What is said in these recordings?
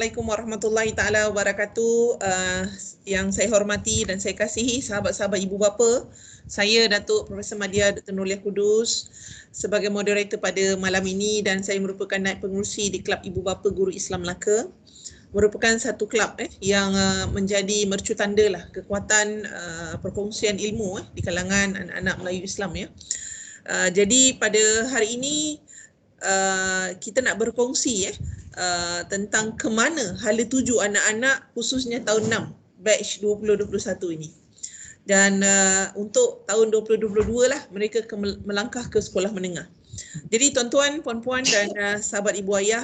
Assalamualaikum warahmatullahi taala wabarakatuh. Yang saya hormati dan saya kasihi sahabat-sahabat ibu bapa, saya Datuk Profesor Madya Dr. Nurliah Kudus sebagai moderator pada malam ini, dan saya merupakan naib pengerusi di Kelab Ibu Bapa Guru Islam Melaka. Merupakan satu kelab yang menjadi mercutanda lah kekuatan perkongsian ilmu di kalangan anak-anak Melayu Islam ya. Jadi pada hari ini kita nak berkongsi tentang ke mana hala tuju anak-anak khususnya tahun 6 batch 2021 ini. Dan untuk tahun 2022 lah mereka melangkah ke sekolah menengah. Jadi tuan-tuan, puan-puan dan sahabat ibu ayah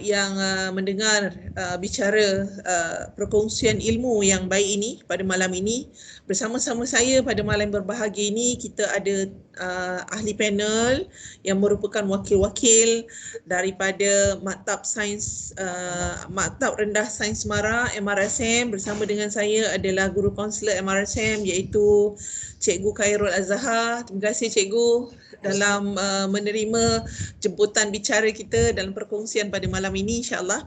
yang mendengar bicara perkongsian ilmu yang baik ini pada malam ini, bersama-sama saya pada malam berbahagia ini kita ada ahli panel yang merupakan wakil-wakil daripada Maktab Sains Maktab Rendah Sains Semara MRSM. Bersama dengan saya adalah guru kaunselor MRSM iaitu Cikgu Khairul Azhar. Terima kasih Cikgu dalam menerima jemputan bicara kita dalam perkongsian pada malam ini insya-Allah.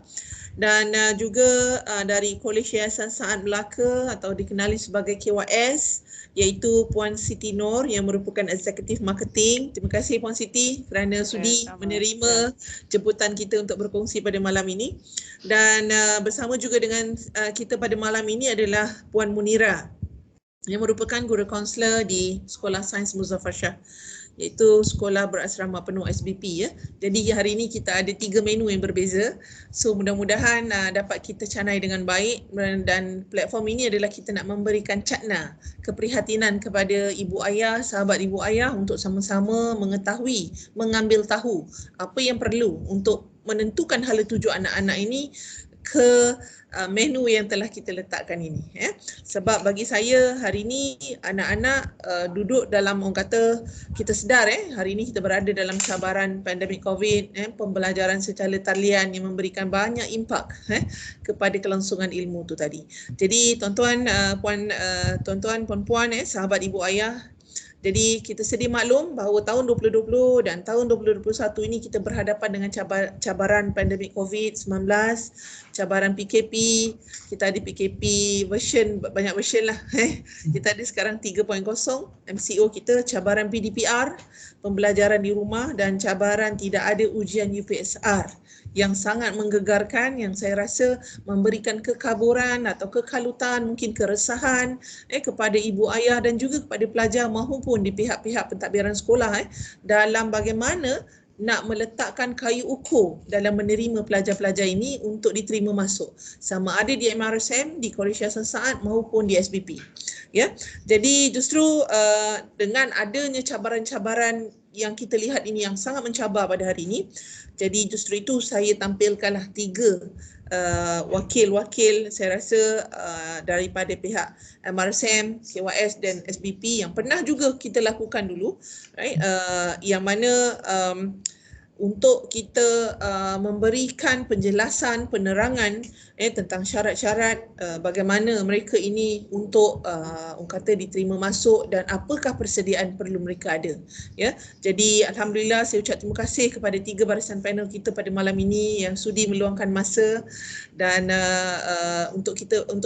Dan juga dari Kolej Yayasan Saad Melaka atau dikenali sebagai KYS, iaitu Puan Siti Nur yang merupakan Eksekutif Marketing. Terima kasih Puan Siti kerana sudi menerima jemputan kita untuk berkongsi pada malam ini. Dan bersama juga dengan kita pada malam ini adalah Puan Munira yang merupakan guru kaunselor di Sekolah Sains Muzaffar Shah, iaitu sekolah berasrama penuh SBP ya. Jadi hari ini kita ada 3 menu yang berbeza. So mudah-mudahan dapat kita canai dengan baik, dan platform ini adalah kita nak memberikan cakna keprihatinan kepada ibu ayah, sahabat ibu ayah untuk sama-sama mengetahui, mengambil tahu apa yang perlu untuk menentukan hala tuju anak-anak ini ke menu yang telah kita letakkan ini ya. Sebab bagi saya hari ini anak-anak duduk dalam, orang kata kita sedar hari ini kita berada dalam cabaran pandemik COVID, pembelajaran secara talian yang memberikan banyak impak kepada kelangsungan ilmu tu tadi. Jadi tuan-tuan, puan-puan, sahabat ibu ayah, jadi kita sedia maklum bahawa tahun 2020 dan tahun 2021 ini kita berhadapan dengan cabaran pandemik COVID-19, cabaran PKP. Kita ada PKP version, banyak version lah. Kita ada sekarang 3.0, MCO kita, cabaran PDPR, pembelajaran di rumah, dan cabaran tidak ada ujian UPSR yang sangat menggegarkan, yang saya rasa memberikan kekaburan atau kekalutan, mungkin keresahan kepada ibu ayah dan juga kepada pelajar maupun di pihak-pihak pentadbiran sekolah dalam bagaimana nak meletakkan kayu ukur dalam menerima pelajar-pelajar ini untuk diterima masuk, sama ada di MRSM, di Kolej Yayasan Saad maupun di SBP. Ya, jadi justru dengan adanya cabaran-cabaran yang kita lihat ini yang sangat mencabar pada hari ini, jadi justru itu saya tampilkanlah 3 wakil-wakil saya rasa daripada pihak MRSM, KYS dan SBP yang pernah juga kita lakukan dulu, right? Yang mana untuk kita memberikan penjelasan, penerangan tentang syarat-syarat bagaimana mereka ini untuk orang kata diterima masuk dan apakah persediaan perlu mereka ada. Ya, jadi alhamdulillah saya ucap terima kasih kepada 3 barisan panel kita pada malam ini yang sudi meluangkan masa dan untuk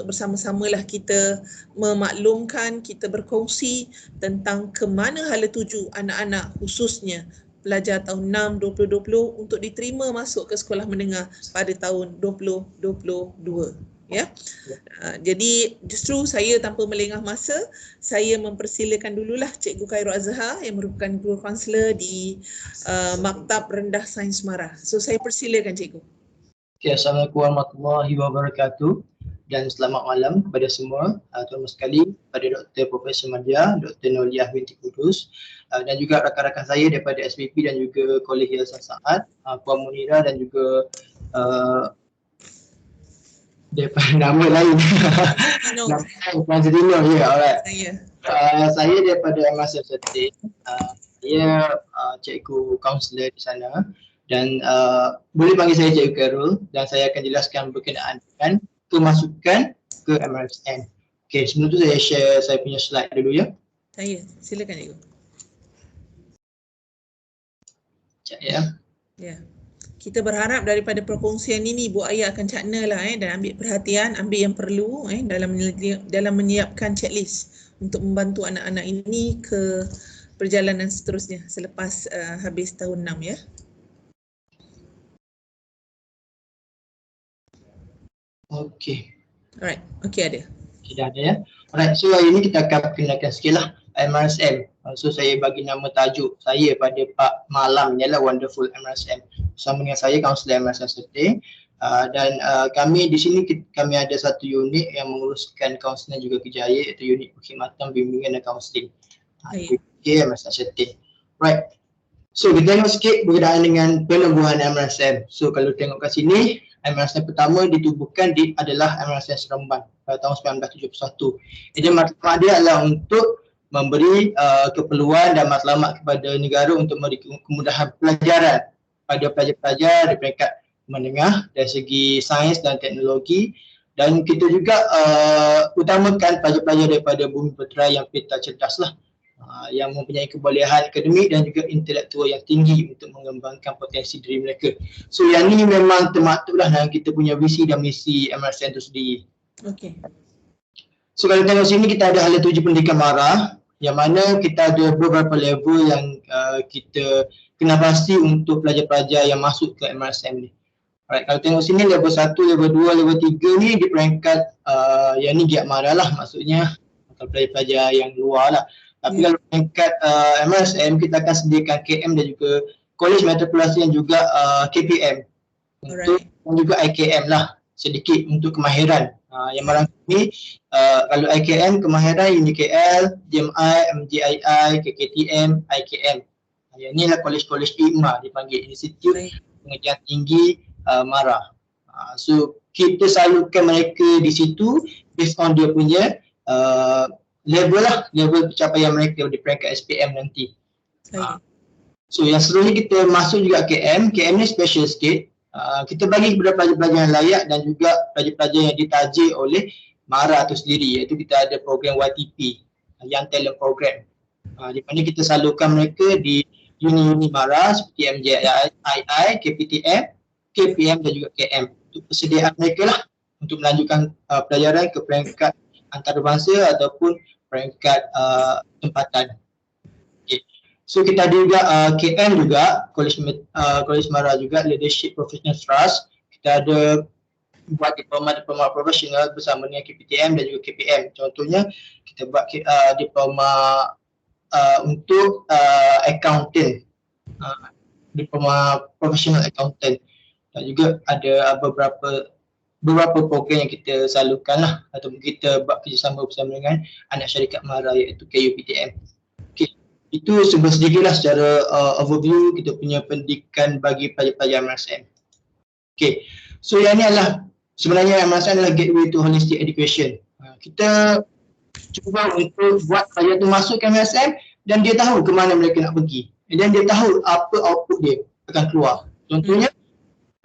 bersama-samalah kita memaklumkan, kita berkongsi tentang ke mana hala tuju anak-anak khususnya pelajar tahun 6 2020 untuk diterima masuk ke sekolah menengah pada tahun 2022 ya. Jadi justru saya tanpa melengah masa, saya mempersilakan dululah Cikgu Khairul Azhar yang merupakan guru kaunselor di Maktab Rendah Sains Semara. So saya persilakan Cikgu. Okay, Assalamualaikum warahmatullahi wabarakatuh dan selamat malam kepada semua tuan-tuan sekali, kepada Dr. Profesor Madya, Dr. Nurliah binti Kudus dan juga rakan-rakan saya daripada SBP dan juga Kolej Yayasan Saad, Puan Munira dan juga daripada nama lain. Puan Siti Nur, ya, alright. Saya daripada MRSM Setting, saya cikgu kaunselor di sana dan boleh panggil saya Cikgu Khairul dan saya akan jelaskan berkenaan dengan kemasukan ke MRSM. Okey, sebelum tu saya share saya punya slide dulu ya. Saya, silakan Cikgu. Sekejap ya. Ya. Kita berharap daripada perkongsian ini Bu Aya akan cakna lah dan ambil perhatian, ambil yang perlu dalam menyiapkan checklist untuk membantu anak-anak ini ke perjalanan seterusnya selepas habis tahun 6 ya. Okey. Alright, okey ada. Dah ada ya. Alright, so hari ni kita akan perkenalkan sikit lah MRSM. So saya bagi nama tajuk saya pada Pak Malam ialah Wonderful MRSM. Bersama dengan saya Kaunselor MRSM Sertih. Dan kami di sini kami ada satu unit yang menguruskan kaunseling juga kejaya, iaitu unit perkhidmatan bimbingan dan kaunseling. Okay, MRSM Sertih. Right. So kita tengok sikit berkenaan dengan penubuhan MRSM. So kalau tengok kat sini, MRSM pertama ditubuhkan adalah MRSM Seremban pada tahun 1971. Jadi matlamat dia adalah untuk memberi keperluan dan matlamat kepada negara untuk memberi kemudahan pelajaran pada pelajar-pelajar di peringkat menengah dari segi sains dan teknologi, dan kita juga utamakan pelajar-pelajar daripada bumi putera yang pintar cerdas lah, yang mempunyai kebolehan akademik dan juga intelektual yang tinggi untuk mengembangkan potensi diri mereka. So yang ni memang termaktublah dalam kita punya visi dan misi MRSM itu sendiri. Okey. So kalau tengok sini kita ada hala 7 pendidikan MARA, yang mana kita ada beberapa level yang kita kena pasti untuk pelajar-pelajar yang masuk ke MRSM ni. Alright, kalau tengok sini level 1, level 2, level 3 ni di peringkat yang ni giat MARA lah, maksudnya pelajar-pelajar yang luar lah. Tapi kalau peringkat MRSM kita akan sediakan KM dan juga College Matrikulasi dan juga KPM untuk dan juga IKM lah sedikit untuk kemahiran. Yang barangkali kalau IKM kemahiran UniKL, DMI, MJII, KKTM, IKM. Yang ni lah college-college IMA dipanggil, Institut Pengajian Tinggi MARA. So kita salurkan mereka di situ based on dia punya level lah, level pencapaian mereka di peringkat SPM nanti. So yang seterusnya kita masuk juga KM. KM ni special sikit. Kita bagi kepada pelajar-pelajar yang layak dan juga pelajar-pelajar yang ditaja oleh MARA itu sendiri, iaitu kita ada program YTP, Young Talent Program, di mana kita salurkan mereka di uni-uni MARA seperti MJII, KPTM, KPM dan juga KM untuk persediaan mereka lah untuk melanjutkan pelajaran ke peringkat antarabangsa ataupun peringkat tempatan. Okay. So kita ada juga KM juga, College MARA juga, Leadership Professional Trust. Kita ada buat diploma profesional bersama dengan KPTM dan juga KPM. Contohnya kita buat diploma untuk accountant, diploma professional accountant, dan juga ada beberapa program yang kita salurkan lah ataupun kita buat kerjasama bersama dengan anak syarikat MARA iaitu KUPTM. Okay. Itu sedikit lah secara overview kita punya pendidikan bagi pelajar-pelajar MRSM. Okay. So yang ni adalah sebenarnya MRSM adalah gateway to holistic education. Kita cuba untuk buat pelajar tu masuk ke MRSM dan dia tahu ke mana mereka nak pergi. Dan dia tahu apa output dia akan keluar. Contohnya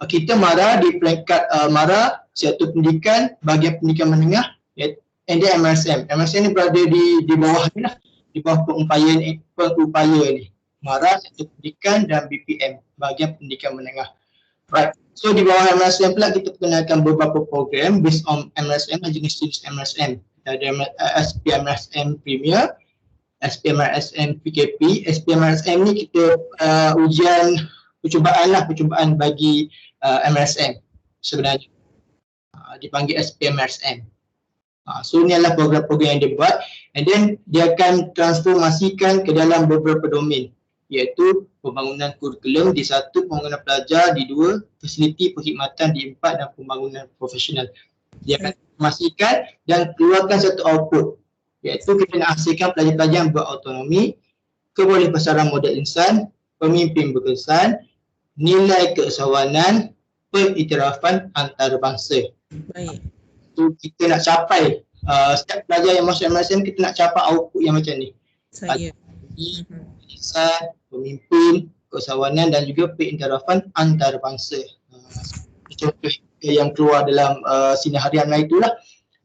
kita MARA di peringkat MARA satu pendidikan bahagian pendidikan menengah, and then MRSM. MRSM ni berada di bawah ni lah, di bawah pengupaya ni. MARA satu pendidikan dan BPM bahagian pendidikan menengah. Right. So di bawah MRSM pula kita perkenalkan beberapa program based on MRSM dan jenis-jenis MRSM. Kita ada SPMRSM Premier, SPMRSM PKP. SPMRSM ni kita ujian percubaan bagi MRSM sebenarnya, dipanggil SPMRSM. So ni adalah program-program yang dia buat, and then dia akan transformasikan ke dalam beberapa domain, iaitu pembangunan kurikulum di 1, pembangunan pelajar di 2, fasiliti perkhidmatan di 4 dan pembangunan profesional. Dia akan transformasikan dan keluarkan satu output, iaitu kita nak hasilkan pelajar-pelajar yang berautonomi, kebolehan modal insan, pemimpin berkesan, nilai keusahawanan, pengiktirafan antarabangsa. Baik. So kita nak capai setiap pelajar yang masuk MRSM, kita nak capai output yang macam ni. Saya. Pemimpin, keusahawanan dan juga pengiktirafan antarabangsa. Contoh yang keluar dalam sinar harian itulah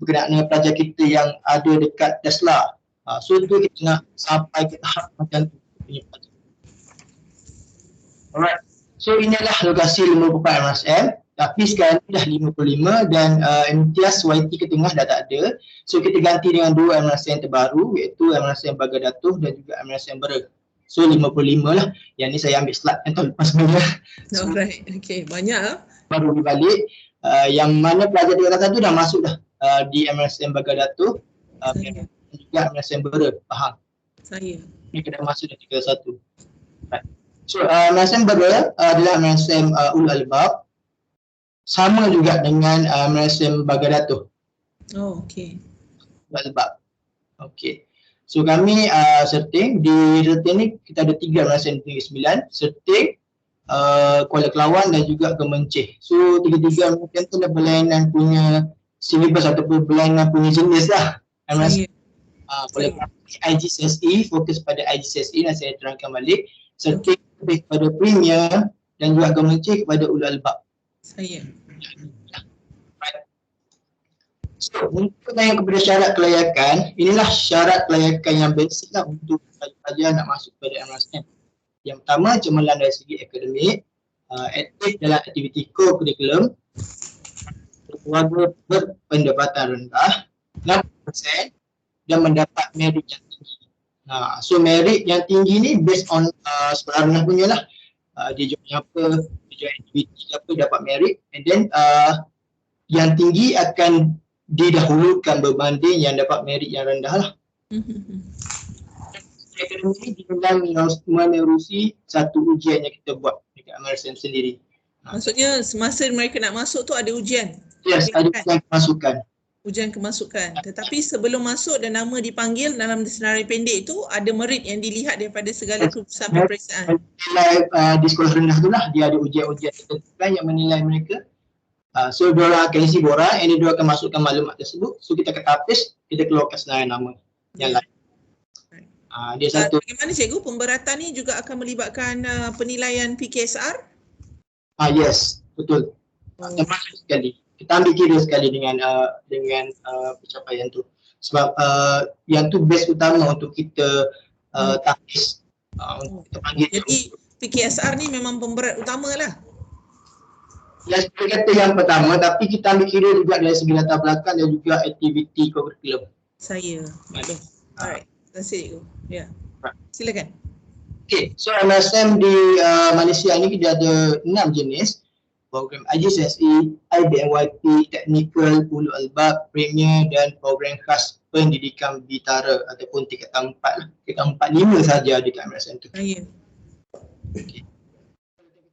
berkenaan dengan pelajar kita yang ada dekat Tesla. So tu kita nak sampai ke tahap macam tu. Alright. So inilah lokasi 54 MRSM, tapi sekarang ni dah 55 dan imtiaz YT ke tengah dah tak ada. So kita ganti dengan 2 MRSM terbaru, iaitu MRSM Baga Datuh dan juga MRSM Bera. So 55 lah. Yang ni saya ambil slide yang tahun lepas sebenarnya. Alright, okay, banyak lah. Baru dibalik. Yang mana pelajar tingkatan 1 dah masuk dah di MRSM Baga Datuh dan juga MRSM Bera, faham? Saya. Mereka dah masuk dah tingkatan 1. Right. So MRSM Bera adalah MRSM Ulul Albab, sama juga dengan MRSM Baga Datuh. Oh, okay. Ulul Albab. Okay. So kami Serting, di Serting ni kita ada 3 MRSM Negeri Sembilan, Serting, Kuala Kelawar dan juga Kemencih. So tiga-tiga MRSM tu adalah berlainan punya silibus ataupun berlainan punya jenis lah. MRSM Kuala Kelawar IGCSE, fokus pada IGCSE dan saya terangkan balik. Serting lebih kepada Premier dan juga Kemencih kepada Ulul Albab. Saya. So untuk tanya kepada syarat kelayakan, inilah syarat kelayakan yang basic lah untuk pelajar nak masuk pada MRSM. Yang pertama, cemerlang dari segi akademik, aktif dalam aktiviti core kurikulum, berkeluarga berpendapatan rendah, 60% dan mendapat merit yang tinggi. So merit yang tinggi ni based on sekolah rendah punya lah. Dia join apa, dia join aktiviti apa, dapat merit, and then yang tinggi akan didahulukan berbanding yang dapat merit yang rendah lah. Akademik dinilai menerusi satu ujian yang kita buat dekat MRSM sendiri. Maksudnya semasa mereka nak masuk tu ada ujian? Yes, ada ujian kemasukan. Ujian kemasukan. Tetapi sebelum masuk dan nama dipanggil dalam senarai pendek itu ada merit yang dilihat daripada segala keputusan peperiksaan. Nilai di sekolah rendah tu lah, dia ada ujian-ujian tertentu yang menilai mereka. So diorang akan isi borang, and diorang akan masukkan maklumat tersebut. So kita akan tapis, kita keluarkan senarai nama yang lain. Dia satu. Bagaimana cikgu, pemberatan ni juga akan melibatkan penilaian PKSR? Yes, betul. Termasuk sekali. Kita ambil kira sekali dengan pencapaian tu. Sebab yang tu base utama untuk kita tapis. Untuk kita panggil. Jadi PKSR ni memang pemberat utama lah. Ya, saya kata yang pertama, tapi kita ambil kira juga dari segi latar belakang dan juga aktiviti kurikulum. Saya, maklum. Alright, terima kasih cikgu. Ya, silakan. Okay, so MRSM di Malaysia ni kita ada 6 jenis. Program IGCSE, IBMYP, Technical, Ulul Albab, Premier dan program khas pendidikan Bitara ataupun tingkatan 4 lah. Tingkatan 4, 5 saja dekat MRSM tu. Ya. Okay.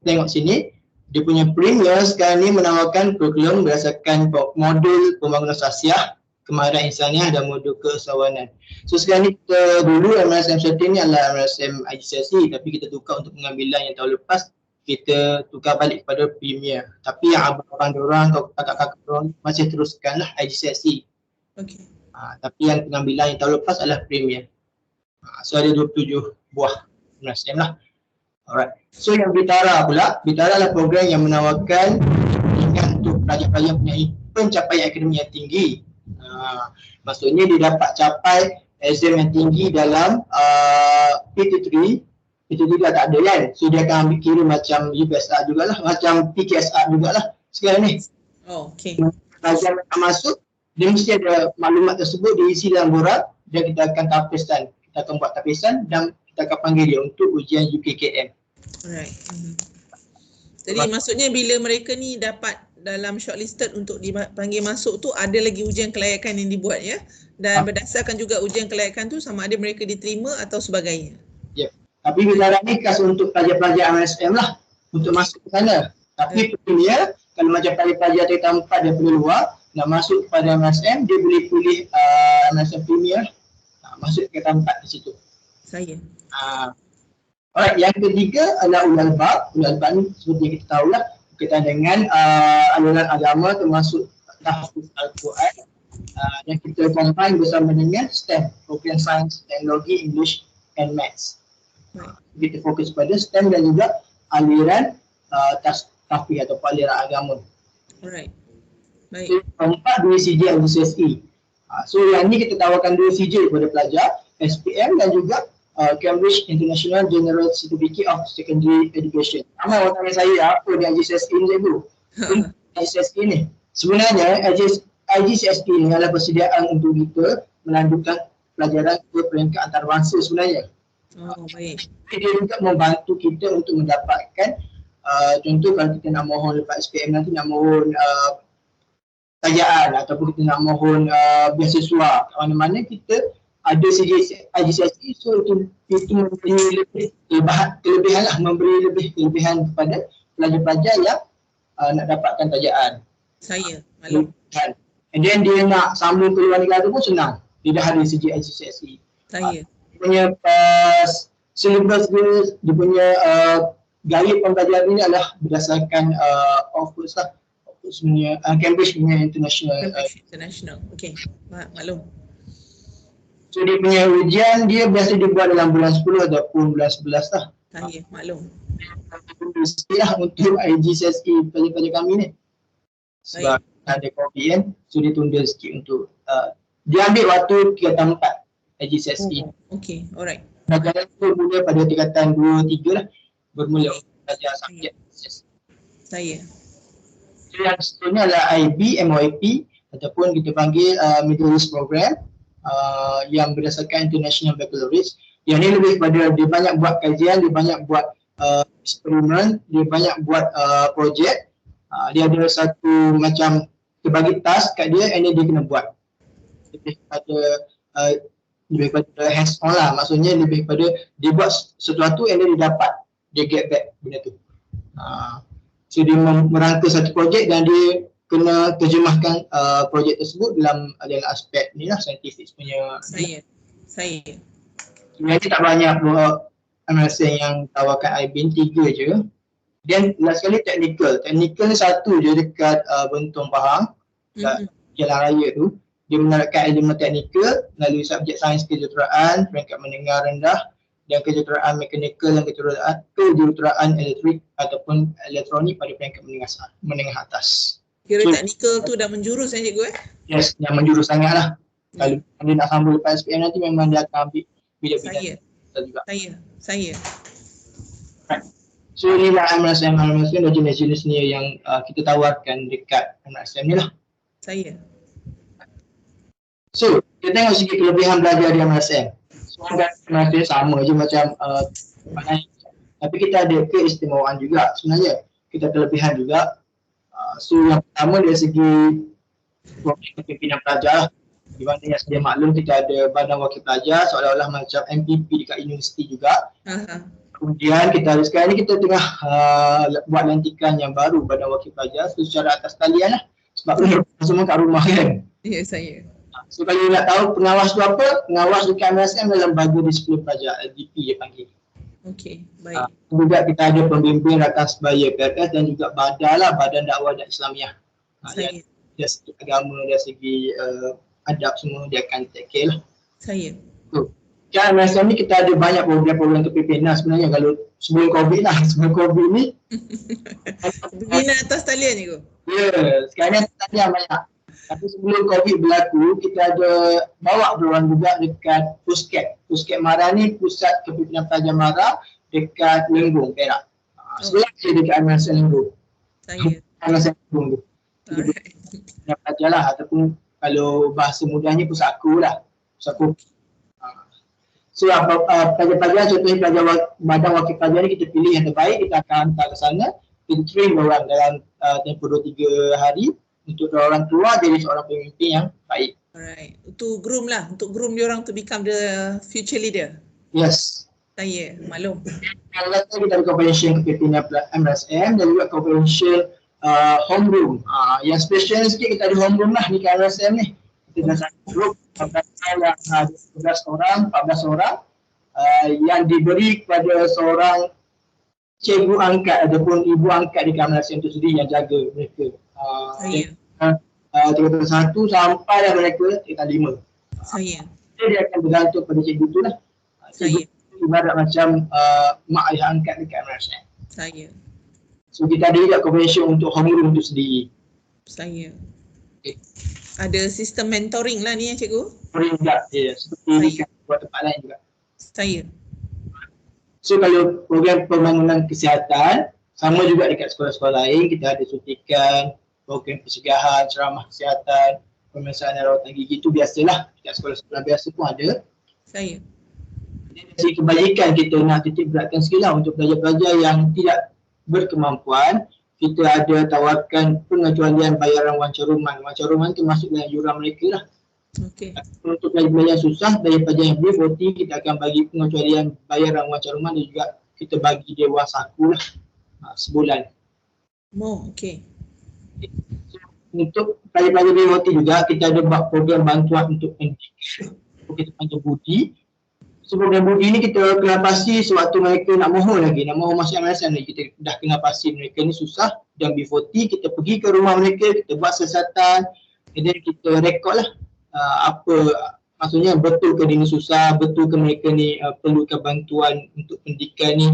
Tengok sini. Dia punya Premier sekarang ni menawarkan kurikulum berdasarkan modul pembangunan sasiah, kemahiran insaniah dan modul keusahawanan. So sekarang ni kita dulu MRSM Serting ni adalah MRSM IGCSE, tapi kita tukar untuk pengambilan yang tahun lepas, kita tukar balik kepada Premier. Tapi yang abang-abang diorang, kakak-kakak diorang masih teruskanlah IGCSE. Okay. Tapi yang pengambilan yang tahun lepas adalah Premier. So ada 27 buah MRSM lah. Alright. So yang Bitara pula, Bitara adalah program yang menawarkan pendidikan untuk pelajar-pelajar mempunyai pencapaian akademik yang tinggi. Maksudnya dia dapat capai exam yang tinggi dalam PT3. PT3 dah tak ada kan. So dia akan ambil kira macam UPSR jugalah, macam PKSR jugalah sekarang ni. Oh, okay. Pelajar yang akan masuk, dia mesti ada maklumat tersebut diisi dalam borang dan kita akan tapiskan. Kita akan buat tapisan dan kita akan panggil dia untuk ujian UKKM. Alright. Jadi maksudnya bila mereka ni dapat dalam shortlisted untuk dipanggil masuk tu, ada lagi ujian kelayakan yang dibuat ya, dan berdasarkan juga ujian kelayakan tu sama ada mereka diterima atau sebagainya. Ya. Tapi Bitara ni khas untuk pelajar-pelajar MRSM lah untuk masuk ke sana. Tapi Premier, kalau macam pelajar-pelajar tingkatan 4 daripada luar nak masuk kepada MRSM, dia boleh pilih MRSM Premier, masuk ke tingkatan 4 di situ. Saya. Alright, yang ketiga adalah Ulul Albab. Ulul Albab ni seperti yang kita tahulah berkaitan dengan aliran agama termasuk tahfiz Al-Quran yang kita combine bersama dengan STEM, program Sains, Teknologi, English and Maths. Kita fokus pada STEM dan juga aliran tahfiz atau aliran agama. Alright. Baik. So, keempat, 2 CJ IGCSE. So yang ni kita tawarkan 2 CJ kepada pelajar, SPM dan juga Cambridge International General Certificate of Secondary Education. Ramai orang tanya saya apa dia IGCSE ni cikgu? IGCSE ni sebenarnya IGCSE ni adalah persediaan untuk kita melanjutkan pelajaran ke peringkat antarabangsa sebenarnya. Oh, baik. Dia juga membantu kita untuk mendapatkan contoh kalau kita nak mohon lepas SPM nanti nak mohon tajaan ataupun kita nak mohon beasiswa kat mana-mana kita ada IGCSE, so itu memberi kelebihan lah, memberi lebih kelebihan kepada pelajar-pelajar yang nak dapatkan tajaan. Saya maklum. And then dia nak sambung ke luar negara pun senang. Dia dah ada segi IGCSE. Saya. Dia punya syllabus dia punya gaya pembelajaran ini adalah berdasarkan Cambridge punya International. Okey. Maklum. So dia punya ujian dia biasa dibuat dalam bulan 10 ataupun bulan 11 lah. Saya maklum. Mestilah untuk IGCSE pelajar-pelajar kami ni. Sebab ada COVID kan, so dia tunda sikit untuk dia ambil waktu 3 tahun 4 IGCSE. Okey, alright. Pelajaran tu mula pada tingkatan 2-3 lah, bermula belajar subjek. Saya. So yang seterusnya adalah IB, MYP ataupun kita panggil Middle East Program yang berdasarkan International Baccalaureate. Yang ni lebih pada dia banyak buat kajian, dia banyak buat eksperimen, dia banyak buat projek. Dia ada satu macam dia bagi task kat dia and then dia kena buat. Lebih pada hands on lah, maksudnya lebih pada dia buat sesuatu and then dia dapat, dia get back benda tu. So dia merangka satu projek dan dia kena terjemahkan projek tersebut dalam aspek ni lah, saintifik punya. Saya. Sebenarnya tak banyak MSN yang tawarkan IB 3 je. Dan last sekali technical ni satu je dekat Bentong Pahang, kat Jalan Raya tu. Dia menerapkan elemen teknikal melalui subjek sains kejuruteraan, peringkat menengah rendah dan kejuruteraan mekanikal dan kejuruteraan elektrik ataupun elektronik pada peringkat menengah atas. Kira teknikal tu dah menjurus kan cikgu Yes, dah menjurus sangat lah. Kalau dia nak sambung lepas SPM nanti memang dia akan ambil bidang-bidang juga. Saya. Right. So inilah MSM dan jenis-jenis ni yang kita tawarkan dekat MSM ni lah. Saya. So, kita tengok segi kelebihan belajar di MSM. Semua MSM sama je macam tapi kita ada keistimewaan juga sebenarnya. Kita kelebihan juga. So yang pertama dari segi pimpinan pelajar, di mana yang sedia maklum kita ada badan wakil pelajar seolah-olah macam MPP dekat universiti juga. Kemudian kita ada sekarang ni kita tengah buat lantikan yang baru badan wakil pelajar secara atas talian lah. Sebab semua kat rumah kan. Ya, saya. So kalau nak tahu pengawas tu apa, pengawas dekat MSM dalam lembaga disiplin pelajar, LDP dia panggil. Okey, baik. Juga kita ada pembimbing rakan sebaya PRS dan juga Badan Dakwah dan Islamiah. Dari segi agama, dari segi adab semua dia akan take care lah. Saya. So, kan MSM ni kita ada banyak program-program kepimpinan sebenarnya kalau sebelum COVID lah, sebelum COVID ni. Pimpinan atas talian ni kau? Ya, sekarang atas talian banyak. Tapi sebelum COVID berlaku, kita ada bawa orang juga dekat Pusket. Pusket Mara ni pusat kepimpinan pelajar Mara dekat Lenggong, Perak. Sebelah je dekat MSM Lenggong. Saya. MSM Lenggong tu. Pelajar pelajar lah ataupun kalau bahasa mudahnya pusatku lah. Pusatku. So pelajar-pelajar, contohnya pelajar badan wakil pelajar ni kita pilih yang terbaik, kita akan hantar ke sana. Kita train orang dalam tempoh 2-3 hari. Untuk orang keluar jadi seorang pemimpin yang baik. Alright. Untuk groom lah. Untuk groom dia orang to become the future leader. Yes. Saya maklum. Kalau kita ada convention kepimpinan MSM dan juga convention homeroom. Yang special sikit kita ada homeroom lah di MSM ni. Kita dah satu grup yang ada 12 orang, 14 orang yang diberi kepada seorang cikgu angkat ataupun ibu angkat di MSM itu sendiri yang jaga mereka. Tingkatan 1 sampai dah mereka tingkatan 5. Saya. Dia akan bergantung pada cikgu tu lah. Cikgu ibarat macam mak ayah angkat dekat MSM. Saya. So kita ada juga convention untuk homeroom tu sendiri. Saya. Ada sistem mentoring lah ni ya cikgu? Mentoring juga, seperti buat tempat lain juga. Saya. So kalau program pembangunan kesihatan, sama juga dekat sekolah-sekolah lain, kita ada suntikan, program pencegahan, ceramah kesihatan, pemeriksaan rawatan gigi, itu biasalah dekat sekolah-sekolah biasa pun ada. Saya. Dari kebajikan kita nak titik beratkan sikit lah untuk pelajar-pelajar yang tidak berkemampuan, kita ada tawarkan pengecualian bayaran wancaruman. Wancaruman tu masuk dalam yuran mereka lah. Okey. Untuk pelajar-pelajar yang susah, daripada yang B40, kita akan bagi pengecualian bayaran wancaruman dan juga kita bagi dia wang saku lah sebulan. Okey. Untuk pelajar-pelajar B40 juga, kita ada buat program bantuan untuk pendidikan. Kita panggil budi. So program budi ni kita kena pasti sewaktu mereka nak mohon masuk MSN lagi, kita dah kena pasti mereka ni susah dan B40, kita pergi ke rumah mereka, kita buat siasatan, dan kita rekod lah apa, maksudnya betul ke dia ni susah, betul ke mereka ni perlukan bantuan untuk pendidikan ni.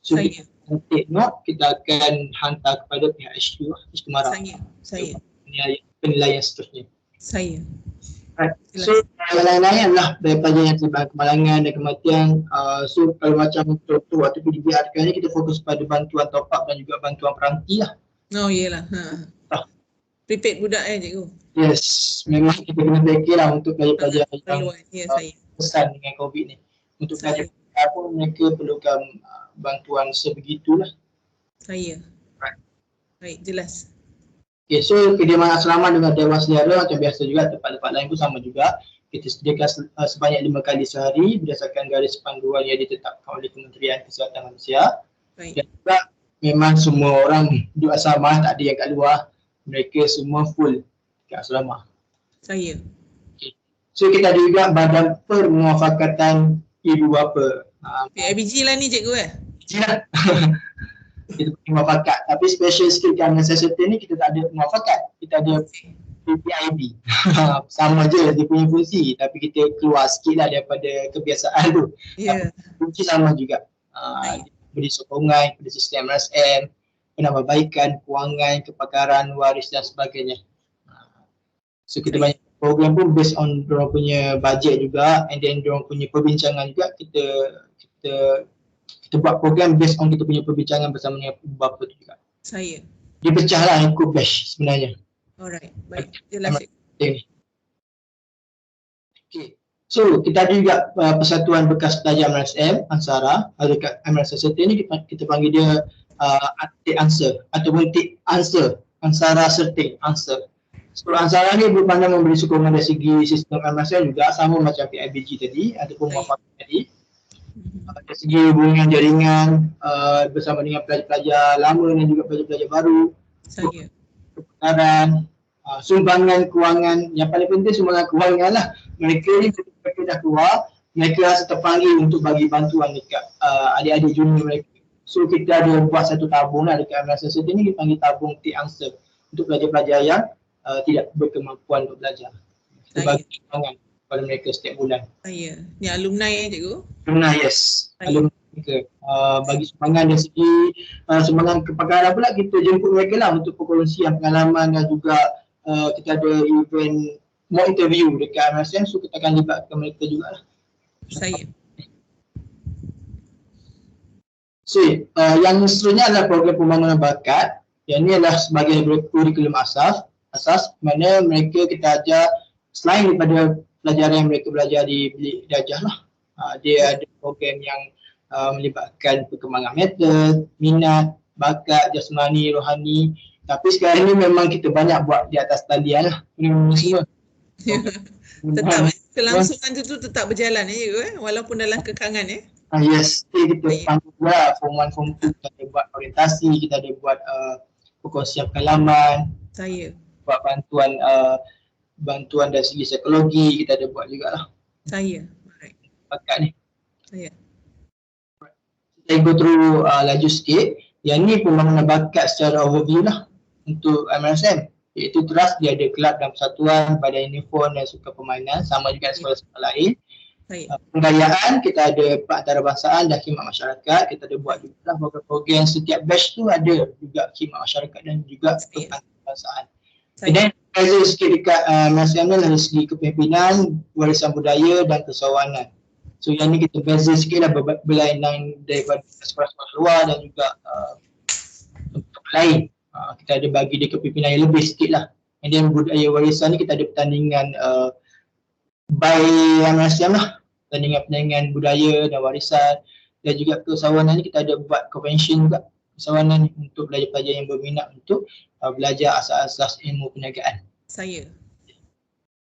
So kita take note, kita akan hantar kepada pihak HQ lah, Istimarah. Saya. Penilaian seterusnya. Saya. So yang lain-lain adalah daripada yang terlibat kemalangan dan kematian. So kalau macam contoh waktu PDBR ni kita fokus pada bantuan top up dan juga bantuan peranti lah. Oh iyalah. Prepaid budak cikgu. Yes, memang kita kena fikir lah untuk pelajar-pelajar yang pesan dengan COVID ni. Untuk pelajar pun mereka perlukan bantuan sebegitulah. Saya. Baik, jelas. Okay, so kediaman asrama dengan Dewan Seliara macam biasa juga, tempat-tempat lain pun sama juga. Kita sediakan sebanyak 5 kali sehari berdasarkan garis panduan yang ditetapkan oleh Kementerian Kesihatan Malaysia. Dan juga memang semua orang duduk asrama, tak ada yang kat luar. Mereka semua full kat asrama. Saya. Okay. So kita ada juga Badan Permuafakatan Ibu Bapa. PIBG lah ni cikgu PIBG lah. Kita punya muafakat, tapi special skill dan necessity ni kita tak ada muafakat, kita ada PPIB. Sama je dia punya fungsi, tapi kita keluar sikit lah daripada kebiasaan tu. Fungsi sama juga, beri sokongan kepada sistem MSM, penambahbaikan, kewangan, kepakaran, waris dan sebagainya. So kita banyak program pun based on diorang punya budget juga, and then diorang punya perbincangan juga, kita buat program based on kita punya perbincangan bersama dengan ibu bapa tu juga. Saya. Dia pecah lah ikut batch sebenarnya. Alright, baik. Jelas. Okay. So kita ada juga Persatuan Bekas Pelajar MSM, Ansara. Dekat MSM ni kita panggil dia take answer ataupun take answer. Ansara Certain Answer. So Ansara ni berpandang memberi sokongan dari segi sistem MSM juga, sama macam PIBG tadi ataupun muafakat tadi. Dari segi hubungan jaringan bersama dengan pelajar-pelajar lama dan juga pelajar-pelajar baru. Saya. Kepakaran, sumbangan kewangan, yang paling penting sumbangan kewangan lah. Mereka ni mereka dah keluar, mereka rasa terpanggil untuk bagi bantuan dekat adik-adik junior mereka. So kita ada buat satu tabung lah dekat MSM ni, kita panggil tabung take answer untuk pelajar-pelajar yang tidak berkemampuan untuk belajar. Kita bagi kewangan kepada mereka setiap bulan. Ni alumni cikgu? Alumni, yes. Alumni mereka. Bagi sumbangan dari segi sumbangan kepakaran pula, kita jemput mereka lah untuk perkongsian pengalaman dan juga kita ada event mock interview dekat MSM, so kita akan libatkan mereka jugalah. Saya. So yang seterusnya adalah program pembangunan bakat. Yang ini adalah sebagai kurikulum asas mana mereka kita ajar selain daripada pelajaran yang mereka belajar di bilik darjah lah. Dia ada program yang melibatkan perkembangan metod, minat, bakat, jasmani, rohani. Tapi sekarang ni memang kita banyak buat di atas talian lah. Semua. Tetap kelangsungan tu tetap berjalan walaupun dalam kekangan Yes, kita panggil juga form 1, form 2, kita ada buat orientasi, kita ada buat perkongsian pengalaman. Saya. Buat bantuan dari segi psikologi, kita ada buat jugalah. Saya. Bakat ni. Saya. Saya go through laju sikit. Yang ni pembangunan bakat secara overview lah untuk MSM. Iaitu terus dia ada kelab dan persatuan, badan uniform dan sukan permainan, sama juga sekolah-sekolah lain. Penggayaan kita ada antarabangsa dan khidmat masyarakat. Kita ada buat juga program-program, setiap batch tu ada juga khidmat masyarakat dan juga antarabangsa. Dan beza sikit dekat MSM ni dari segi kepimpinan, warisan budaya dan kesawanan. So yang ni kita beza sikit lah berlainan daripada sekolah-sekolah luar dan juga untuk lain. Kita ada bagi dia kepimpinan yang lebih sikit lah. And then budaya warisan ni kita ada pertandingan by MSM lah. Pertandingan budaya dan warisan. Dan juga keusahawanan ni kita ada buat convention juga. Keusahawanan untuk pelajar-pelajar yang berminat untuk belajar asas-asas ilmu perniagaan. Saya.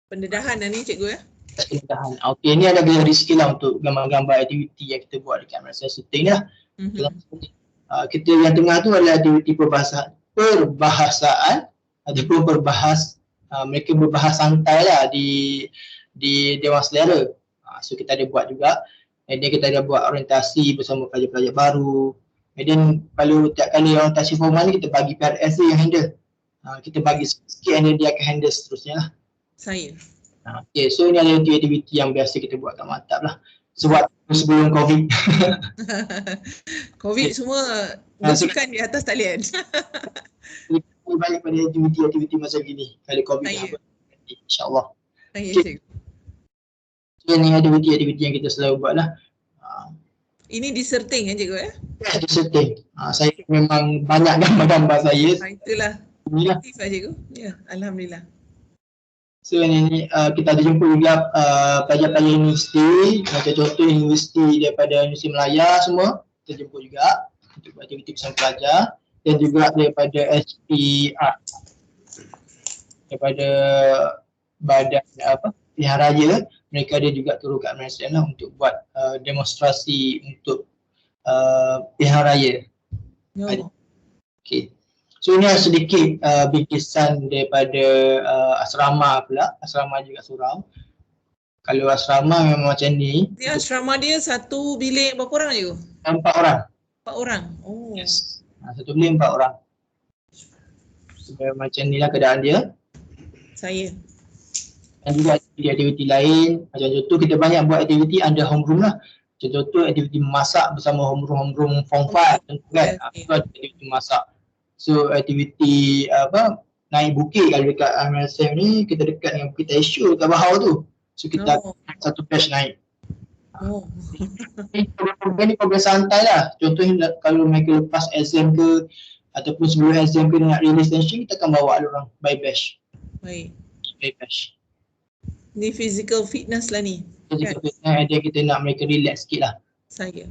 Pendedahan ni cikgu ya? Pendedahan. Okey, ni ada galeri sikit lah untuk gambar-gambar aktiviti yang kita buat dekat MSM setting ni lah. Kita yang tengah tu adalah aktiviti perbahasaan ataupun mereka berbahas santai lah di Dewan Selera. So kita ada buat juga. And then kita ada buat orientasi bersama pelajar-pelajar baru. And then kalau tiap kali orientasi formal ni kita bagi PRS yang handle. Kita bagi sikit and then dia akan handle seterusnya lah. Saya. Okay, so ni adalah aktiviti yang biasa kita buat kat Maktab lah. Sebelum COVID. COVID semua bersukan di atas talian. Kita balik pada aktiviti masa gini. Kali COVID dah berhenti, insyaAllah. Okay. So ni aktiviti yang kita selalu buat lah. Ini diserting kan cikgu ya? Ya, diserting. Saya memang banyak gambar-gambar saya. Itulah. Inilah. Aktif lah cikgu. Ya, Alhamdulillah. So ni kita ada jumpa juga pelajar-pelajar universiti, macam contoh universiti daripada Universiti Melaya semua. Kita jumpa juga untuk buat aktiviti bersama pelajar. Dan juga daripada SPR, daripada Badan Pilihan Raya, mereka ada juga turun kat MSM lah untuk buat demonstrasi untuk pilihan raya. Okay. So ini sedikit bingkisan daripada asrama pula, asrama juga surau. Kalau asrama memang macam ni. Dia asrama dia satu bilik berapa orang je? 4 orang. 4 orang? Oh. Yes. Satu bilik 4 orang. So, macam ni lah keadaan dia. Saya. Dan juga aktiviti lain, macam contoh kita banyak buat aktiviti under homeroom lah. Macam contoh aktiviti masak bersama homeroom form 5 kan. Itu ada aktiviti masak. So aktiviti naik bukit kalau dekat MSM ni kita dekat dengan Bukit Taisyu dekat Bahau tu. So kita satu batch naik. Ini program santai lah. Contohnya kalau mereka lepas exam ke ataupun sebelum exam ke nak release tension, kita akan bawa orang by batch. Baik. By batch. Ni physical fitness lah ni. Physical fitness, dia kita nak mereka relax sikit lah. Saya.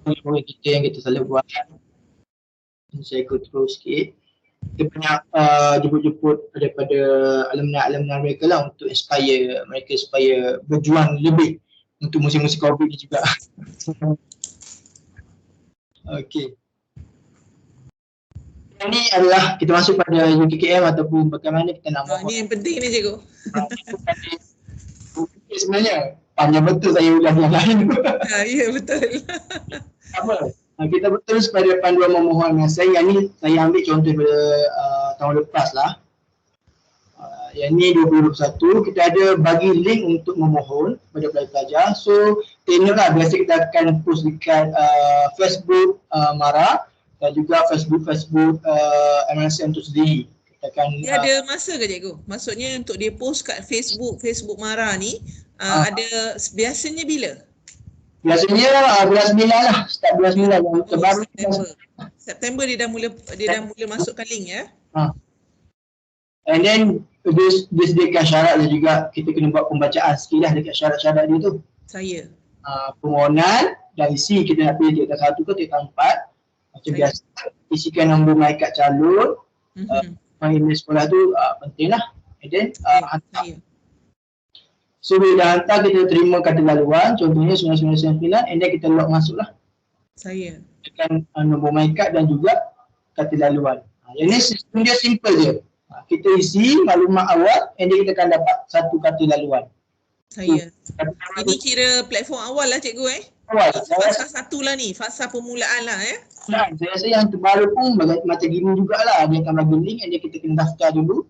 Program kita yang kita selalu buat. Saya go through sikit. Kita banyak jemput-jemput daripada alumni-alumni mereka lah untuk inspire mereka supaya berjuang lebih untuk musim-musim COVID ni juga. Okay. Ini adalah kita masuk pada UKKM ataupun bagaimana kita nak mohon. Ini yang penting ni cikgu. Sebenarnya panjang betul saya ulang yang lain. Ya betul. Apa? Kita terus pada panduan memohon. Yang ni saya ambil contoh daripada tahun lepas lah. Yang ni 2021 kita ada bagi link untuk memohon kepada pelajar-pelajar. So tengok lah, biasa kita akan post dekat Facebook Mara dan juga Facebook MSM tu sendiri. Kita akan dia ada masa ke cikgu? Maksudnya untuk dia post kat Facebook Mara ni ada biasanya bila? Biasanya bulan 9 lah, start bulan 9 yang terbaru. September dia dah mula masukkan link ya. And then dia sediakan syarat dan juga kita kena buat pembacaan sikit lah dekat syarat-syarat dia tu. Saya. Permohonan dan isi kita nak pilih tingkat 1 ke tingkat 4. Macam biasa, isikan nombor MyCard calon, email sekolah tu penting lah. And then hantar. So bila dah hantar, kita terima kata laluan, contohnya 9999 and then kita log masuk lah. Saya. Tekan nombor MyCard dan juga kata laluan. Yang ni sistem dia simple je. Kita isi maklumat awal and then kita akan dapat satu kata laluan. Saya. Ini kira platform awal lah cikgu Awal. Fasa 1 lah ni, fasa permulaan lah Saya rasa yang terbaru pun macam gini jugalah. Dia akan bagi link and then kita kena daftar dulu.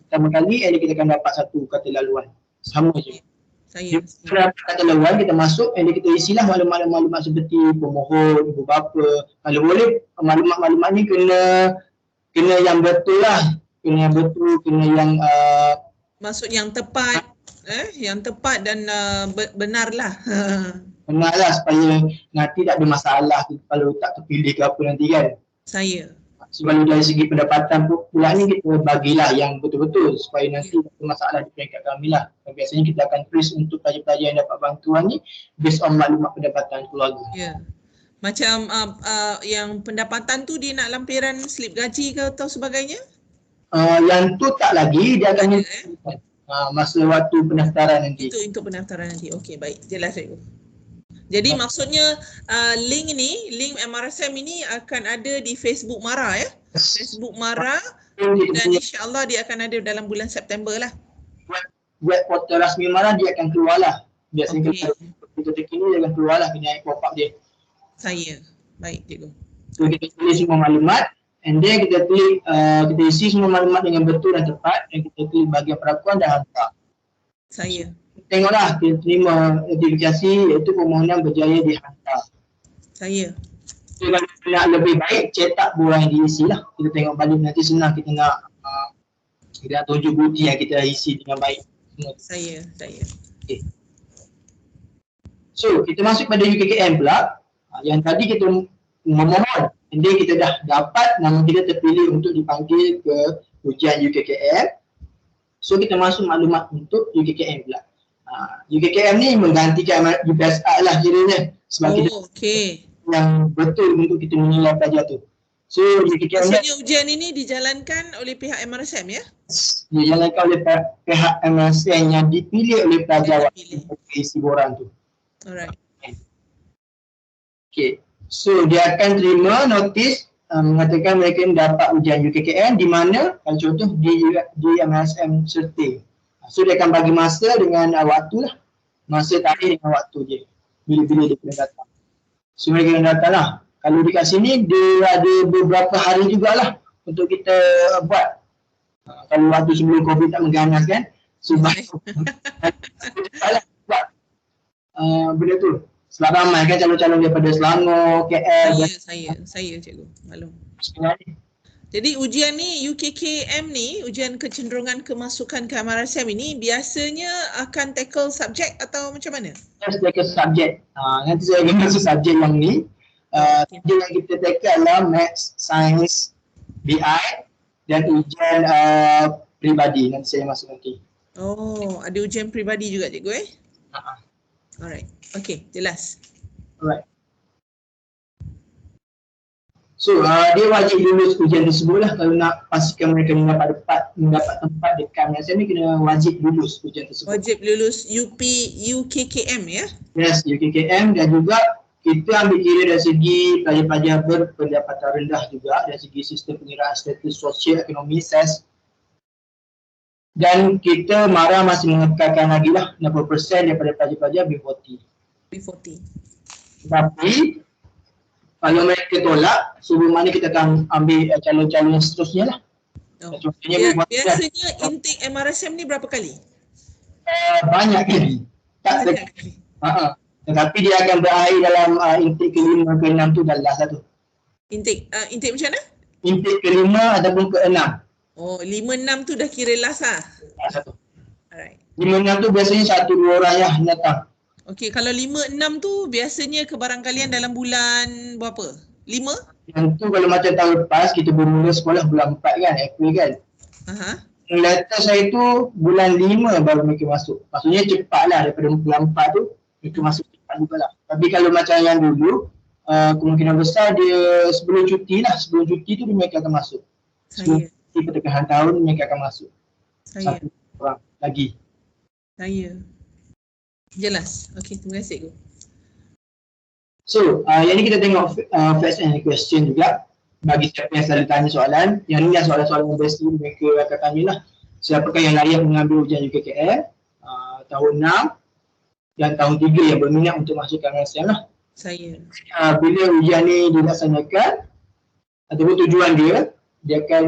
Pertama kali and then kita akan dapat satu kata laluan. Sama je. Saya. Kita dapat kata laluan, kita masuk and then kita isilah maklumat-maklumat seperti pemohon, ibu bapa. Kalau boleh maklumat-maklumat ni kena yang betul lah. Kena yang betul, kena yang maksud yang tepat. Yang tepat dan benarlah. Benarlah supaya nanti tak ada masalah kalau tak terpilih ke apa nanti kan. Saya. Sebab dari segi pendapatan pula ni kita bagilah yang betul-betul supaya nanti tak ada masalah di peringkat kami lah. Biasanya kita akan freeze untuk pelajar-pelajar yang dapat bantuan ni based on maklumat pendapatan keluarga. Ya. Macam yang pendapatan tu dia nak lampiran slip gaji ke atau sebagainya? Yang tu tak lagi, dia akan masa waktu pendaftaran nanti. Itu untuk pendaftaran nanti. Okey, baik. Jelas cikgu. Jadi maksudnya link MRSM ini akan ada di Facebook Mara ya? Facebook Mara, dan insya-Allah dia akan ada dalam bulan September lah. Web portal rasmi Mara dia akan keluar lah. Biasanya kita terkini dia akan keluar lah kena pop up dia. Saya. Baik cikgu. So kita tulis semua maklumat and then kita klik, kita isi semua maklumat dengan betul dan tepat dan kita klik bahagian perakuan dan hantar. Saya. Tengoklah kita terima notifikasi iaitu permohonan berjaya dihantar. Saya. So, kalau nak lebih baik cetak borang yang diisi lah. Kita tengok balik nanti senang kita nak tunjuk bukti yang kita isi dengan baik. Saya. Okay. So kita masuk pada UKKM pula. Yang tadi kita memohon, jadi kita dah dapat nama kita terpilih untuk dipanggil ke ujian UKKM. So kita masuk maklumat untuk UKKM pula. UKKM ni menggantikan UPSR lah kiranya sebab kita yang betul untuk kita menilai pelajar tu. So UKKM maksudnya ujian ini dijalankan oleh pihak MRSM ya? Dijalankan oleh pihak MRSM yang dipilih oleh pelajar waktu isi borang tu. Alright. Okay. So dia akan terima notis mengatakan mereka dapat ujian UKKM di mana kalau contoh di MRSM Serti. So dia akan bagi masa dengan waktu lah. Masa tarikh dengan waktu je. Bila-bila dia kena datang. So mereka kena datang lah. Kalau dekat sini dia ada beberapa hari jugalah untuk kita buat. Kalau waktu sebelum COVID tak mengganas kan. So buat benda tu. Sebab ramai kan calon-calon daripada Selangor, KL. Saya cikgu. Maklum. Jadi ujian ni UKKM ni, ujian kecenderungan kemasukan ke MRSM ini biasanya akan tackle subjek atau macam mana? Yes, tackle subjek. Nanti saya akan masuk subjek yang ni. Subjek yang kita tackle adalah Maths, Science, BI dan ujian peribadi. Nanti saya masuk nanti. Oh, ada ujian peribadi juga cikgu Alright. Okay, jelas. Alright. So dia wajib lulus ujian tersebut lah kalau nak pastikan mereka mendapat tempat dekat MRSM ni kena wajib lulus ujian tersebut. Wajib lulus UKKM ya? Yes, UKKM dan juga kita ambil kira dari segi pelajar-pelajar berpendapatan rendah juga dari segi sistem pengiraan status sosial ekonomi SES. Dan kita Mara masih mengekalkan lagi lah 60% daripada pelajar-pelajar B40. Tapi kalau mereka tolak, sebelum mana kita akan ambil calon-calon yang seterusnya lah. Biasanya intake MRSM ni berapa kali? Banyak kali. Tetapi dia akan berakhir dalam intake ke-5 ke-6 tu dah last satu. Intake macam mana? Intake ke-5 ataupun ke-6. Oh, 5-6 tu dah kira last lah? Satu. Alright. 5-6 tu biasanya 1-2 orang yang datang. Okey, kalau 5-6 tu biasanya kebarangkalian dalam bulan berapa? 5? Yang tu kalau macam tahun lepas kita bermula sekolah bulan 4 kan, April kan. Letter saya tu bulan 5 baru mereka masuk. Maksudnya cepat lah daripada bulan 4 tu mereka masuk cepat jugalah. Tapi kalau macam yang dulu kemungkinan besar dia sebelum cuti tu mereka akan masuk. Sebelum cuti pertengahan tahun mereka akan masuk. Satu orang lagi. Jelas. Okey, terima kasih cikgu. So, yang ni kita tengok facts and question juga. Bagi siapa yang selalu tanya soalan, yang ni soalan-soalan yang biasa mereka akan tanya lah. Siapakah yang layak mengambil ujian UKKM tahun 6 dan tahun 3 yang berminat untuk masuk ke MRSM lah. Saya. Bila ujian ni dilaksanakan ataupun tujuan dia akan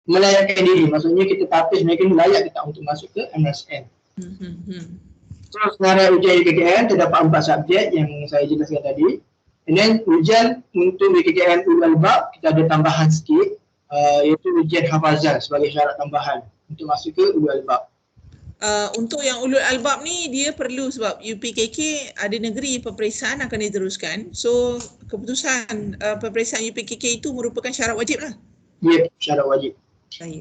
melayakkan diri. Maksudnya kita tapis mereka ni layak tak untuk masuk ke MRSM. So senarai ujian UKKM terdapat 4 subjek yang saya jelaskan tadi. And then ujian untuk UKKM Ulul Albab kita ada tambahan sikit iaitu ujian hafazan sebagai syarat tambahan untuk masuk ke Ulul Albab. Untuk yang ulul albab ni dia perlu sebab UPKK ada negeri peperiksaan akan diteruskan. So keputusan peperiksaan UPKK itu merupakan syarat wajib lah. Ya, syarat wajib. Saya.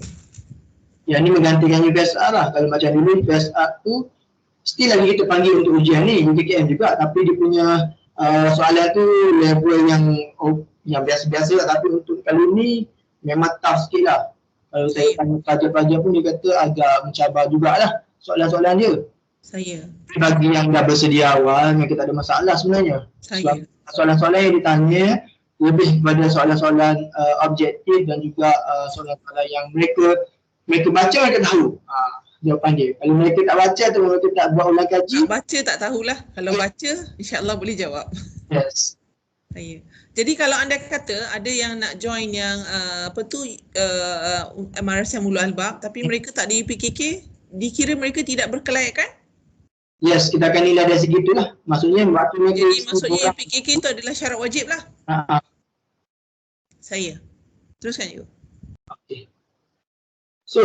Yang ni menggantikan UPSR lah. Kalau macam dulu UPSR tu still lagi kita panggil untuk ujian ni UPKM juga, tapi dia punya soalan tu level yang biasa-biasa lah, tapi untuk kali ni memang tough sikit lah. Kalau saya tanya pelajar-pelajar pun dia kata agak mencabar jugalah soalan-soalan dia. Saya. Bagi yang dah bersedia awal, mereka tak ada masalah sebenarnya. Saya. Soalan-soalan yang ditanya lebih kepada soalan-soalan objektif dan juga soalan-soalan yang mereka baca, mereka tahu jawapan dia. Kalau mereka tak baca atau mereka tak buat ulang kaji, tak baca tak tahulah. Kalau baca insya-Allah boleh jawab. Yes. Saya. Jadi kalau anda kata ada yang nak join yang MRSM Ulul Albab tapi mereka tak ada UPKK, dikira mereka tidak berkelayakan? Yes, kita akan nilai dari segi itulah. Maksudnya jadi maksudnya UPKK itu adalah syarat wajib lah. Saya. Teruskan juga. Okay. So,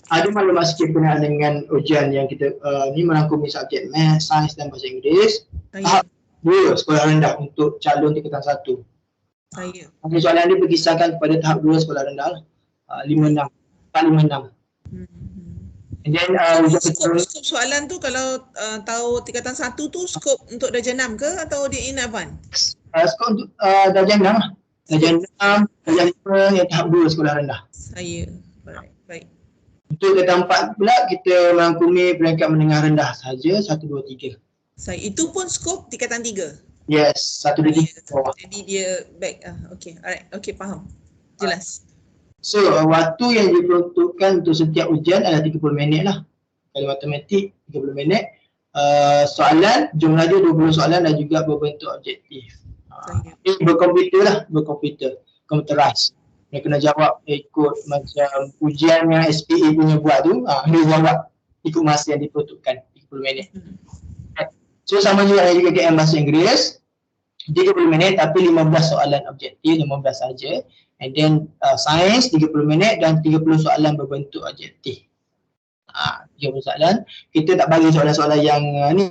ada maklumat sikit berkenaan dengan ujian yang kita ni merangkumi subjek Math, Sains dan Bahasa Inggeris. Tahap 2 sekolah rendah untuk calon tingkatan 1. Saya. Soalan dia berkisarkan kepada tahap 2 sekolah rendah 56. 456. And then skop soalan tu kalau tahu tingkatan 1 tu skop untuk darjah 6 ke atau dia in advance? Skop untuk darjah 6 lah. Darjah 6, darjah 5 yang tahap 2 sekolah rendah. Saya. Baik. Untuk tingkatan 4 pula kita merangkumi peringkat menengah rendah saja 1, 2, 3. Saya. Itu pun skop tingkatan 3? Yes, 1, 2, 3. Jadi dia back. Okay, alright. Okay, faham. Jelas. So, waktu yang diperuntukkan untuk setiap ujian adalah 30 minit lah. Kalau matematik, 30 minit. Soalan, jumlah dia 20 soalan dan juga berbentuk objektif. Ini berkomputer lah, computerized. Dia kena jawab ikut macam ujian yang SPA punya buat tu, dia jawab ikut masa yang diperuntukkan, 30 minit. So, sama juga dengan UKM Bahasa Inggeris, 30 minit tapi 15 soalan objektif, 15 saja. And then sains 30 minit dan 30 soalan berbentuk objektif. 30 soalan. Kita tak bagi soalan-soalan yang ni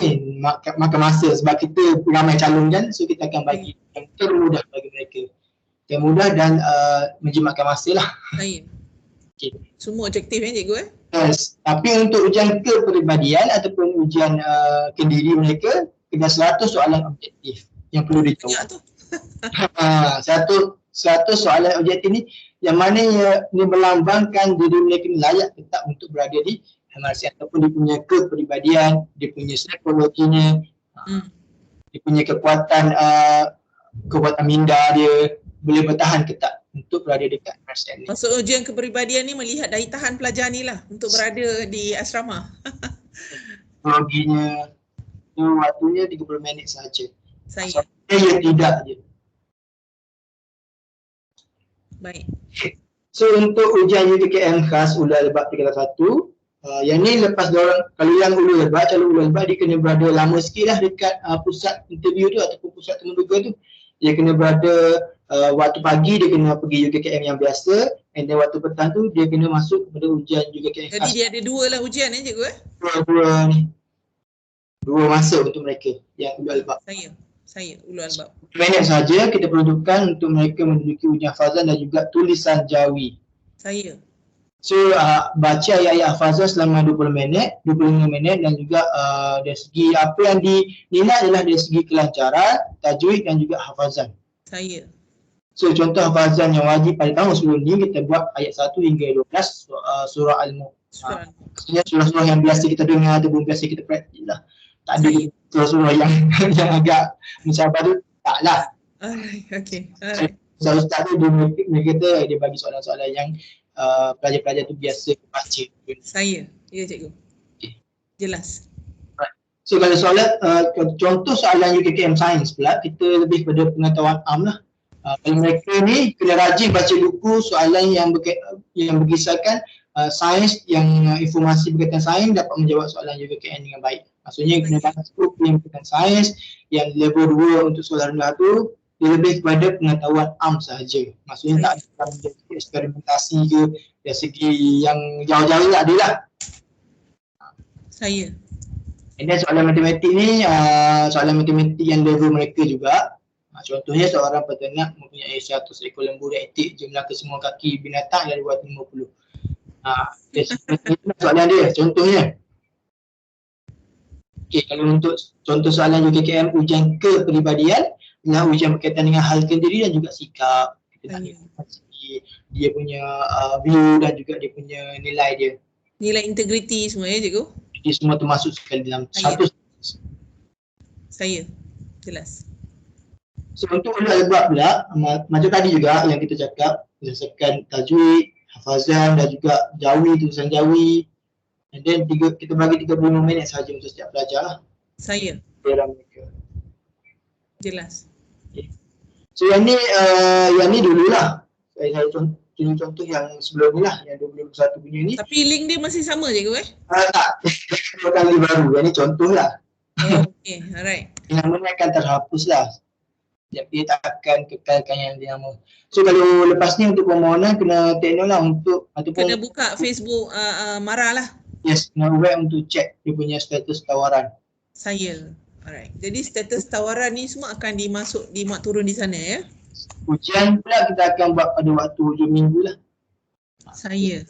makan masa sebab kita ramai calon kan. So kita akan bagi yang termudah bagi mereka. Termudah dan menjimatkan masa lah. Okay. Semua objektif cikgu Yes. Tapi untuk ujian kepribadian ataupun ujian kendiri mereka, kena 100 soalan objektif yang perlu dijawab. 100 soalan objektif ni yang mana dia melambangkan diri mereka ni layak tetap untuk berada di MRC ataupun dia punya kepribadian, dia punya psikologinya, dia punya kekuatan minda dia boleh bertahan tetap untuk berada dekat MRC ni. Maksud ujian kepribadian ni melihat daya tahan pelajar ni lah untuk berada di asrama. Psikologinya tu waktunya 30 minit sahaja. Saya tidak je. Baik. So untuk ujian UTKM khas Ulul Albab tingkatan 1, yang ni lepas diorang, kalau yang Ulul Albab, calon Ulul Albab dia kena berada lama sikit lah dekat pusat interview tu ataupun pusat temuduga tu. Dia kena berada waktu pagi dia kena pergi UTKM yang biasa, and then waktu petang tu dia kena masuk kepada ujian UTKM khas. Jadi dia ada 2 lah ujian cikgu Dua masa untuk mereka yang Ulul Albab. Saya Ulul Albab. Minit saja kita peruntukkan untuk mereka menduduki ujian hafazan dan juga tulisan jawi. Saya. So baca ayat-ayat hafazan selama 25 minit dan juga dari segi apa yang dinilai adalah dari segi kelancaran, tajwid dan juga hafazan. Saya. So contoh hafazan yang wajib pada tahun sebelum ni kita buat ayat 1 hingga 12 surah Al-Mulk. Maksudnya surah-surah yang biasa kita dengar ataupun biasa kita praktis lah. Tak ada surah-surah yang agak mencabar tu, taklah. Okay. Ustaz tu dia kata dia bagi soalan-soalan yang pelajar-pelajar tu biasa baca. Saya, ya cikgu. Jelas. Right. So kalau soalan, contoh soalan UKM Sains pula, kita lebih pada pengetahuan am lah. Kalau mereka ni kena rajin baca buku soalan yang berkisarkan sains, yang informasi berkaitan sains dapat menjawab soalan UKM dengan baik. Maksudnya kena dapat buku yang berkaitan sains, yang level 2 untuk sekolah rendah tu dia lebih kepada pengetahuan am sahaja. Maksudnya tak ada eksperimentasi ke dari segi yang jauh-jauh tak ada lah. Saya. And then soalan matematik ni, soalan matematik yang level mereka juga. Contohnya seorang peternak mempunyai 100 ekor lembu reaktif, jumlah kesemua kaki binatang adalah 250. Soalan dia, contohnya. Okay, kalau untuk contoh soalan UKKM, ujian kepribadian adalah ujian berkaitan dengan hal kendiri dan juga sikap. Kita nak dia punya view dan juga dia punya nilai dia. Nilai integriti semua ya cikgu? Jadi semua termasuk sekali dalam satu. Saya, jelas. So untuk ulul albab pula, macam tadi juga yang kita cakap, berdasarkan tajwid, hafazan dan juga jawi, tulisan jawi. And then kita bagi 35 minit sahaja untuk setiap pelajar lah. Saya. Jelas. Okay. So yang ni dululah. Saya contoh yang sebelum ni lah, yang 2021 punya ni. Tapi link dia masih sama cikgu tak. Dua kali baru. Yang ni contoh lah. Oh, okay, alright. Yang mana akan terhapus lah. Dia tak akan kekalkan yang dinamo. So kalau lepas ni untuk permohonan kena take note lah untuk ataupun kena buka Facebook Mara lah. Yes, kena web untuk check dia punya status tawaran. Saya. Alright. Jadi status tawaran ni semua akan dimuat turun di sana ya. Ujian pula kita akan buat pada waktu hujung minggu lah. Saya.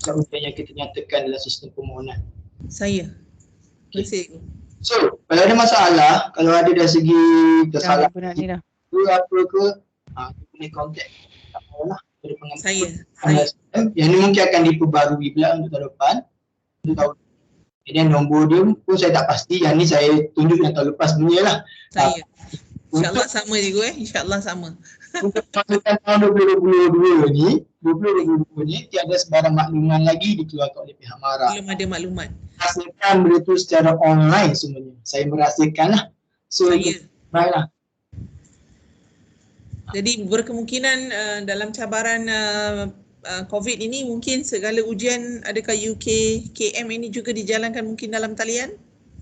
Ujian yang kita nyatakan dalam sistem permohonan. Saya. Terima kasih. So, kalau ada masalah, kalau ada dari segi kesalahan apa ke, kita boleh contact dari pengambil. Saya. Yang ni mungkin akan diperbarui pula untuk tahun depan. Untuk tahun. Jadi nombor dia pun saya tak pasti, yang ni saya tunjuk yang tahun lepas punya lah. Saya. InsyaAllah sama cikgu InsyaAllah sama. Untuk masukan tahun 2022 ni, tiada sebarang makluman lagi dikeluarkan oleh pihak Mara. Belum ada maklumat. Rahsiakan benda tu secara online semuanya. Saya merahsiakan lah. So, baiklah. Jadi berkemungkinan dalam cabaran COVID ini mungkin segala ujian adakah UKKM ini juga dijalankan mungkin dalam talian?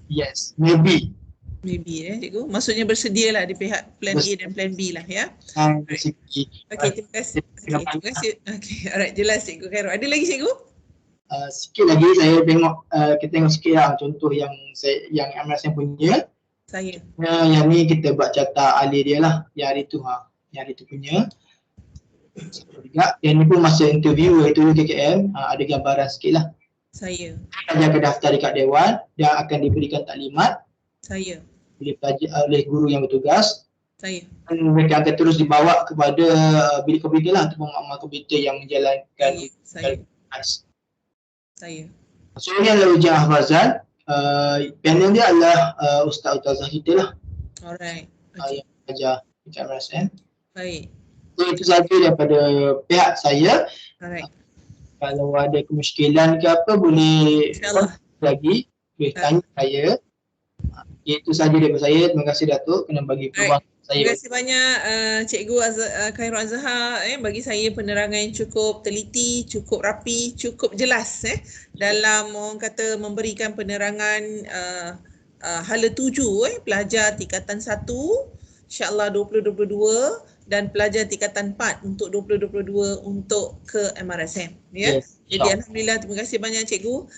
Yes, maybe. Maybe cikgu. Maksudnya bersedialah di pihak plan A dan plan B lah ya. Okey, terima kasih. Terima kasih. Okey, alright, jelas cikgu Khairul. Ada lagi cikgu? Sikit lagi saya tengok, kita tengok sikit lah contoh yang MRSM punya. Saya. Yang ni kita buat catat alih dia lah. Yang hari tu punya. Yang ni pun masa interview iaitu UKKM, ada gambaran sikit lah. Saya. Pelajar akan daftar dekat Dewan dan akan diberikan taklimat. Saya. Oleh guru yang bertugas. Saya. Dan mereka akan terus dibawa kepada bilik komputer lah ataupun amal komputer yang menjalankan. Saya. So ini adalah ujian hafazan. Panel dia adalah ustaz-ustazah kita lah. Alright. Yang ajar dekat MRSM. Baik. So itu sahaja daripada pihak saya. Alright. Kalau ada kemusykilan ke apa boleh lagi, boleh tanya saya. Itu sahaja daripada saya. Terima kasih Datuk kena bagi peluang saya. Terima kasih banyak Cikgu Khairul Azhar bagi saya penerangan yang cukup teliti, cukup rapi, cukup jelas dalam orang kata memberikan penerangan hala 7 pelajar tingkatan 1 insya-Allah 2022 dan pelajar tingkatan 4 untuk 2022 untuk ke MRSM ya. Yes, jadi alhamdulillah terima kasih banyak cikgu.